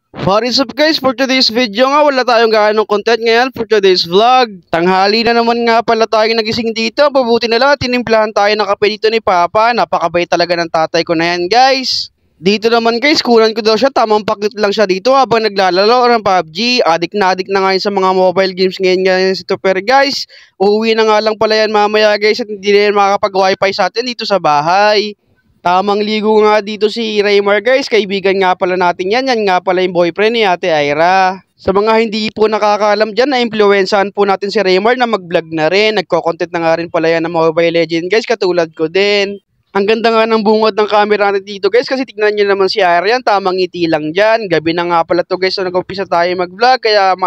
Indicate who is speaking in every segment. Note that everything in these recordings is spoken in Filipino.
Speaker 1: What is up guys, for today's video nga wala tayong gaanong content ngayon for today's vlog. Tanghali na naman nga pala tayo nagising dito. Pabuti na lang tinimplahan tayo ng kape dito ni Papa. Napakabait talaga ng tatay ko na yan guys. Dito naman guys, kunan ko daw siya, tamang pakit lang siya dito habang naglalaro ng PUBG. Adik na nga yun sa mga mobile games ngayon si Tupper guys. Uuwi na nga lang pala yan mamaya guys at hindi na yan makakapag-wifi sa atin dito sa bahay. Tamang ligo nga dito si Raymar guys, kaibigan nga pala natin yan, yan nga pala yung boyfriend ni Ate Ira. Sa mga hindi po nakakaalam dyan, na-influensaan po natin si Raymar na mag-vlog na rin, nagko-content na nga rin pala yan ng Mobile Legends guys, katulad ko din. Ang ganda nga ng bungod ng camera natin dito guys, kasi tignan nyo naman si Ira yan, tamang ngiti lang dyan. Gabi na nga pala to guys, so nag-umpisa tayo mag-vlog, kaya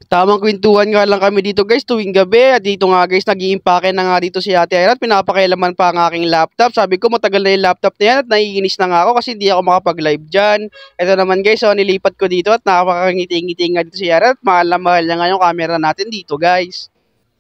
Speaker 1: tamang kwentuhan nga lang kami dito guys tuwing gabi. At dito nga guys nag-iimpake na nga dito si Ate Ira at pinapakailaman pa ang aking laptop. Sabi ko matagal na yung laptop na yan at naiinis na nga ako kasi hindi ako makapag-live dyan. Ito naman guys, so nilipat ko dito at nakapakangiti-ngiti nga dito si Ira at mahal na mahal niya nga yung camera natin dito guys.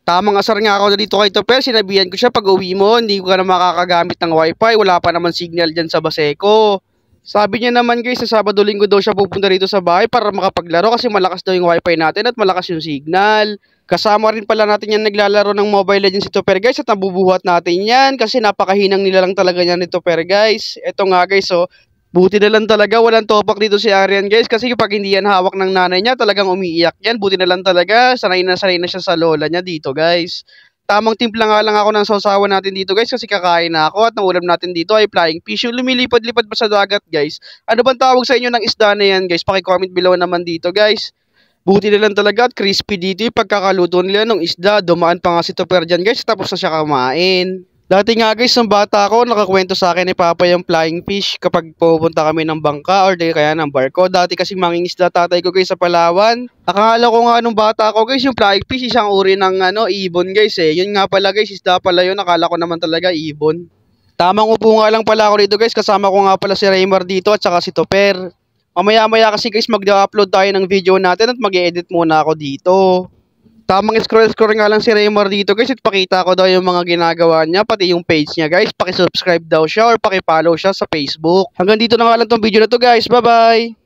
Speaker 1: Tamang asar nga ako dito kay Tupper, sinabihan ko siya pag uwi mo hindi ko na makakagamit ng wifi, wala pa naman signal dyan sa Baseco. Sabi niya naman guys, sa Sabado Linggo daw siya pupunta rito sa bahay para makapaglaro kasi malakas daw yung wifi natin at malakas yung signal. Kasama rin pala natin yan naglalaro ng Mobile Legends si Tupper guys at nabubuhat natin yan kasi napakahinang nila lang talaga yan ni Tupper guys. Eto nga guys, so buti na lang talaga walang topak dito si Arian guys kasi pag hindi yan hawak ng nanay niya talagang umiiyak yan. Buti na lang talaga, sanay na siya sa lola niya dito guys. Tamang timpla nga lang ako ng sausawan natin dito guys kasi kakain na ako at ang ulam natin dito ay flying fish. Yung lumilipad-lipad pa sa dagat guys. Ano bang tawag sa inyo ng isda na yan guys? Paki-comment below naman dito guys. Buti na lang talaga at crispy dito yung pagkakaluto nila ng isda. Dumaan pa nga si Tupper dyan guys tapos na siya kumain. Dati nga guys, ng bata ako, nakakwento sa akin ni Papa yung flying fish kapag pupunta kami ng bangka or di kaya ng barko. Dati kasi mangingisda tatay ko guys sa Palawan. Akala ko nga nung bata ako guys, yung flying fish isang uri ng ibon guys eh. Yun nga pala guys, isda pala yun. Akala ko naman talaga ibon. Tamang upo nga lang pala ako dito guys, kasama ko nga pala si Raymar dito at saka si Tupper. Mamaya kasi guys mag-upload tayo ng video natin at mag-edit muna ako dito. Tamang scroll nga lang si Raymar dito guys at pakita ko daw yung mga ginagawa niya pati yung page niya guys. Paki-subscribe daw siya or paki-follow siya sa Facebook. Hanggang dito na nga lang tong video na to guys. Bye bye!